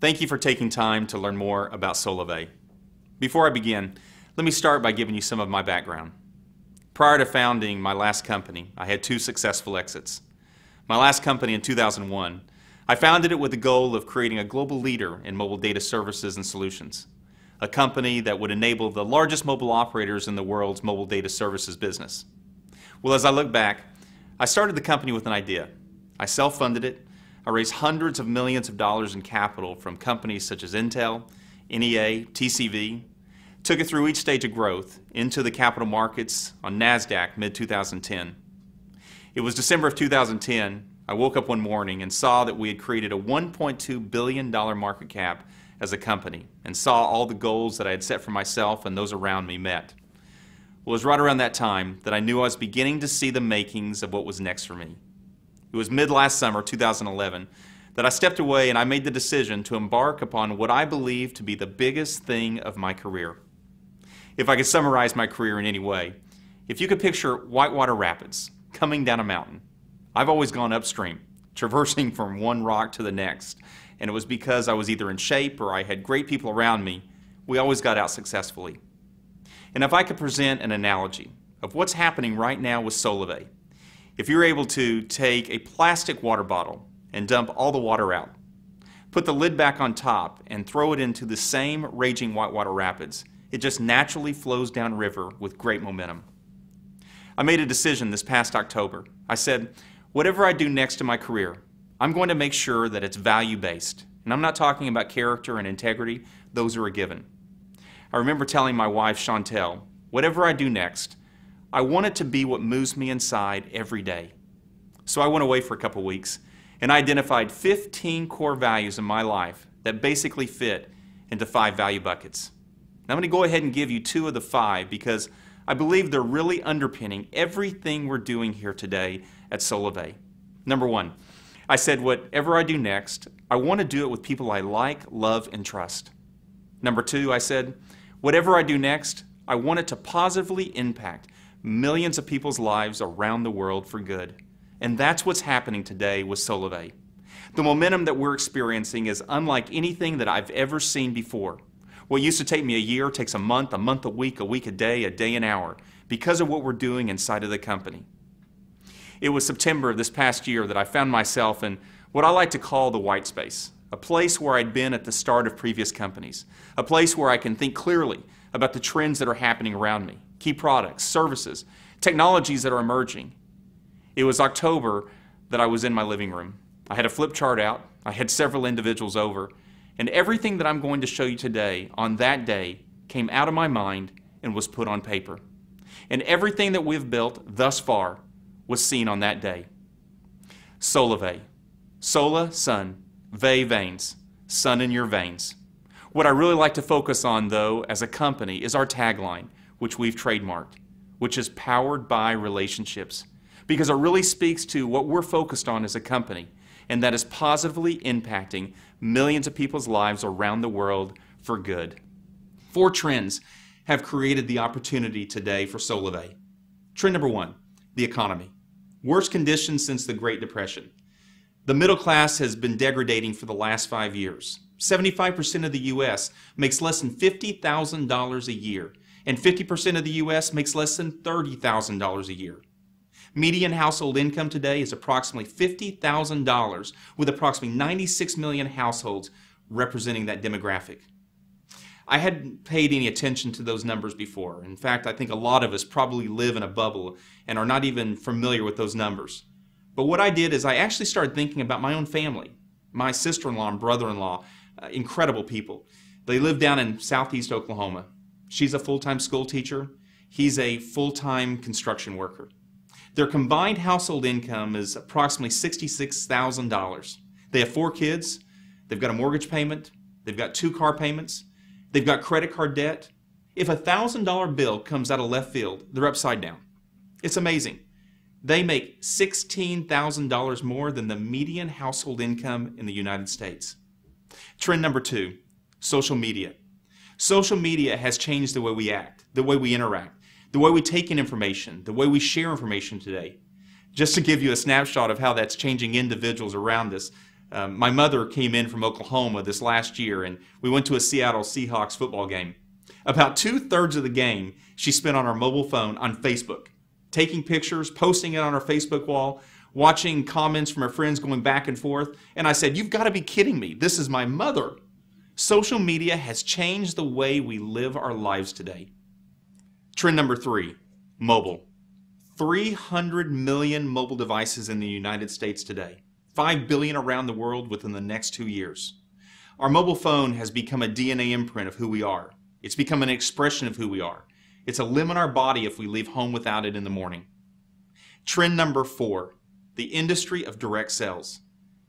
Thank you for taking time to learn more about Solavei. Before I begin, let me start by giving you some of my background. Prior to founding my last company, I had 2 successful exits. My last company in 2001, I founded it with the goal of creating a global leader in mobile data services and solutions, a company that would enable the largest mobile operators in the world's mobile data services business. Well, as I look back, I started the company with an idea. I self-funded it. I raised hundreds of millions of dollars in capital from companies such as Intel, NEA, TCV, took it through each stage of growth into the capital markets on NASDAQ mid-2010. It was December of 2010, I woke up one morning and saw that we had created a $1.2 billion market cap as a company and saw all the goals that I had set for myself and those around me met. Well, it was right around that time that I knew I was beginning to see the makings of what was next for me. It was mid-last summer, 2011, that I stepped away and I made the decision to embark upon what I believe to be the biggest thing of my career. If I could summarize my career in any way, if you could picture whitewater rapids coming down a mountain, I've always gone upstream, traversing from one rock to the next, and it was because I was either in shape or I had great people around me. We always got out successfully. And if I could present an analogy of what's happening right now with Solavei, if you're able to take a plastic water bottle and dump all the water out, put the lid back on top and throw it into the same raging whitewater rapids, it just naturally flows downriver with great momentum. I made a decision this past October. I said, whatever I do next in my career, I'm going to make sure that it's value-based. And I'm not talking about character and integrity. Those are a given. I remember telling my wife, Chantel, whatever I do next, I want it to be what moves me inside every day. So I went away for a couple weeks and I identified 15 core values in my life that basically fit into 5 value buckets. Now I'm going to go ahead and give you 2 of the 5 because I believe they're really underpinning everything we're doing here today at Solavei. Number 1, I said whatever I do next, I want to do it with people I like, love, and trust. Number 2, I said whatever I do next, I want it to positively impact millions of people's lives around the world for good. And that's what's happening today with Solavei. The momentum that we're experiencing is unlike anything that I've ever seen before. What used to take me a year takes a month a week a day an hour because of what we're doing inside of the company. It was September of this past year that I found myself in what I like to call the white space, a place where I'd been at the start of previous companies, a place where I can think clearly about the trends that are happening around me, key products, services, technologies that are emerging. It was October that I was in my living room. I had a flip chart out, I had several individuals over, and everything that I'm going to show you today on that day came out of my mind and was put on paper. And everything that we've built thus far was seen on that day. Solavei. Sola, sun. Vei, veins. Sun in your veins. What I really like to focus on, though, as a company is our tagline, which we've trademarked, which is powered by relationships. Because it really speaks to what we're focused on as a company, and that is positively impacting millions of people's lives around the world for good. 4 trends have created the opportunity today for Solavei. Trend number 1, the economy. Worst conditions since the Great Depression. The middle class has been degrading for the last 5 years. 75% of the U.S. makes less than $50,000 a year, and 50% of the U.S. makes less than $30,000 a year. Median household income today is approximately $50,000, with approximately 96 million households representing that demographic. I hadn't paid any attention to those numbers before. In fact, I think a lot of us probably live in a bubble and are not even familiar with those numbers. But what I did is I actually started thinking about my own family, my sister-in-law and brother-in-law, incredible people. They live down in southeast Oklahoma. She's a full-time school teacher. He's a full-time construction worker. Their combined household income is approximately $66,000. They have 4 kids. They've got a mortgage payment. They've got 2 car payments. They've got credit card debt. If a $1,000 bill comes out of left field, they're upside down. It's amazing. They make $16,000 more than the median household income in the United States. Trend number 2, social media. Social media has changed the way we act, the way we interact, the way we take in information, the way we share information today. Just to give you a snapshot of how that's changing individuals around us, My mother came in from Oklahoma this last year, and we went to a Seattle Seahawks football game. About 2/3 of the game she spent on her mobile phone on Facebook, taking pictures, posting it on her Facebook wall, watching comments from her friends going back and forth. And I said, "You've got to be kidding me. This is my mother." Social media has changed the way we live our lives today. Trend number 3, mobile. 300 million mobile devices in the United States today. 5 billion around the world within the next 2 years. Our mobile phone has become a DNA imprint of who we are. It's become an expression of who we are. It's a limb in our body if we leave home without it in the morning. Trend number 4, the industry of direct sales.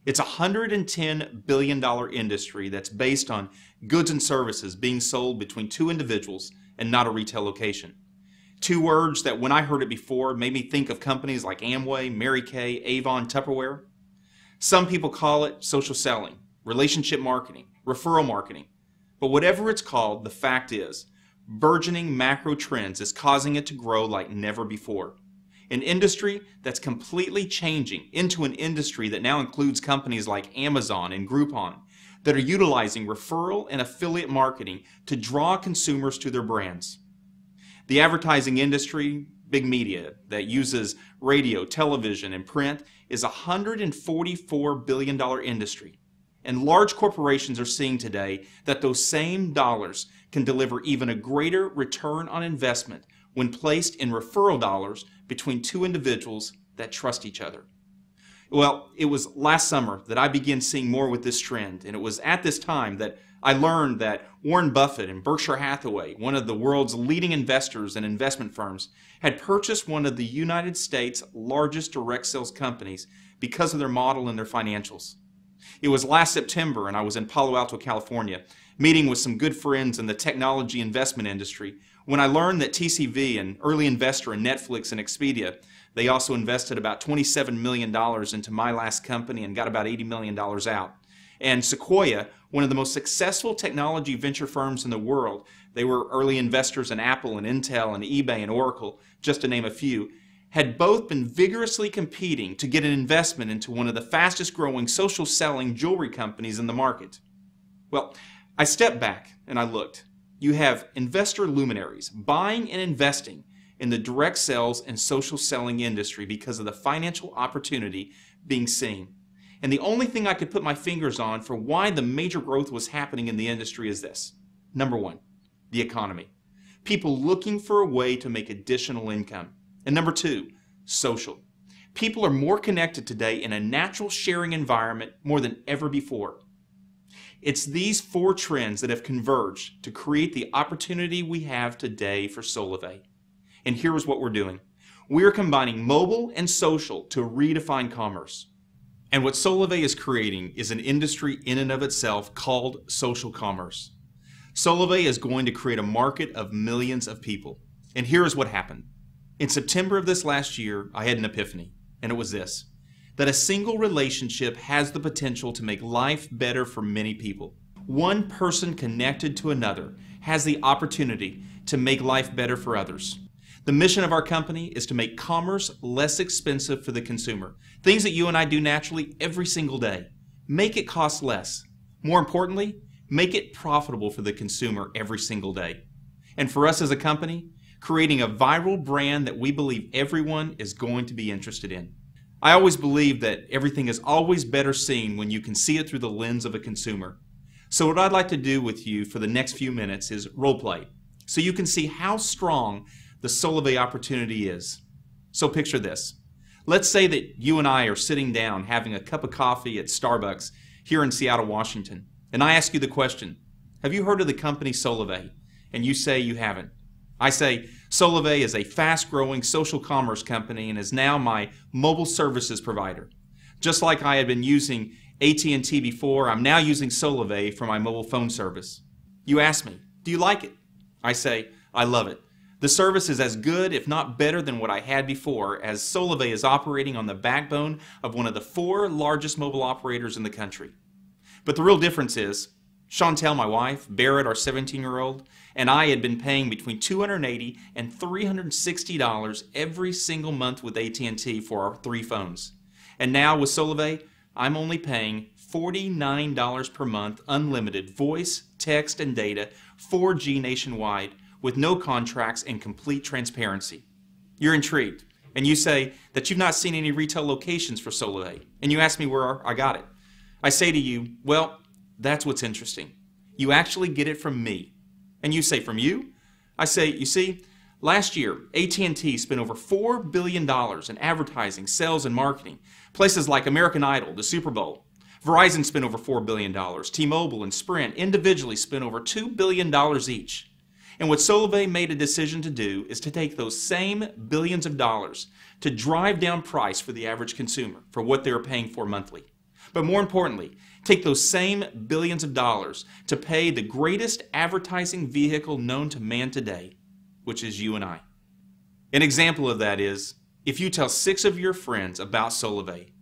It's a $110 billion industry that's based on goods and services being sold between 2 individuals and not a retail location. 2 words that when I heard it before made me think of companies like Amway, Mary Kay, Avon, Tupperware. Some people call it social selling, relationship marketing, referral marketing. But whatever it's called, the fact is, burgeoning macro trends is causing it to grow like never before. An industry that's completely changing into an industry that now includes companies like Amazon and Groupon that are utilizing referral and affiliate marketing to draw consumers to their brands. The advertising industry, big media, that uses radio, television, and print is a $144 billion industry. And large corporations are seeing today that those same dollars can deliver even a greater return on investment when placed in referral dollars between 2 individuals that trust each other. Well, it was last summer that I began seeing more with this trend, and it was at this time that I learned that Warren Buffett and Berkshire Hathaway, one of the world's leading investors and investment firms, had purchased one of the United States' largest direct sales companies because of their model and their financials. It was last September, and I was in Palo Alto, California, meeting with some good friends in the technology investment industry, when I learned that TCV, an early investor in Netflix and Expedia, they also invested about $27 million into my last company and got about $80 million out. And Sequoia, one of the most successful technology venture firms in the world, they were early investors in Apple and Intel and eBay and Oracle, just to name a few, had both been vigorously competing to get an investment into one of the fastest growing social selling jewelry companies in the market. Well, I stepped back and I looked. You have investor luminaries buying and investing in the direct sales and social selling industry because of the financial opportunity being seen. And the only thing I could put my fingers on for why the major growth was happening in the industry is this. Number 1, the economy. People looking for a way to make additional income. And number 2, social. People are more connected today in a natural sharing environment more than ever before. It's these 4 trends that have converged to create the opportunity we have today for Solavei. And here's what we're doing. We're combining mobile and social to redefine commerce. And what Solavei is creating is an industry in and of itself called social commerce. Solavei is going to create a market of millions of people. And here's what happened. In September of this last year, I had an epiphany, and it was this, that a single relationship has the potential to make life better for many people. One person connected to another has the opportunity to make life better for others. The mission of our company is to make commerce less expensive for the consumer. Things that you and I do naturally every single day. Make it cost less. More importantly, make it profitable for the consumer every single day. And for us as a company, creating a viral brand that we believe everyone is going to be interested in. I always believe that everything is always better seen when you can see it through the lens of a consumer. So what I'd like to do with you for the next few minutes is role play, so you can see how strong the Solavei opportunity is. So picture this. Let's say that you and I are sitting down having a cup of coffee at Starbucks here in Seattle, Washington, and I ask you the question, have you heard of the company Solavei? And you say you haven't. I say, Solavei is a fast-growing social commerce company and is now my mobile services provider. Just like I had been using AT&T before, I'm now using Solavei for my mobile phone service. You ask me, do you like it? I say, I love it. The service is as good, if not better, than what I had before, as Solavei is operating on the backbone of one of the 4 largest mobile operators in the country. But the real difference is, Chantel, my wife, Barrett, our 17-year-old, and I had been paying between $280 and $360 every single month with AT&T for our 3 phones. And now with Solavei, I'm only paying $49 per month, unlimited voice, text, and data, 4G nationwide, with no contracts and complete transparency. You're intrigued, and you say that you've not seen any retail locations for Solavei, and you ask me where I got it. I say to you, well, that's what's interesting. You actually get it from me. And you say, from you? I say, you see, last year, AT&T spent over $4 billion in advertising, sales, and marketing. Places like American Idol, the Super Bowl. Verizon spent over $4 billion. T-Mobil and Sprint individually spent over $2 billion each. And what Solavei made a decision to do is to take those same billions of dollars to drive down price for the average consumer for what they're paying for monthly. But more importantly, take those same billions of dollars to pay the greatest advertising vehicle known to man today, which is you and I. An example of that is, if you tell 6 of your friends about Solavei,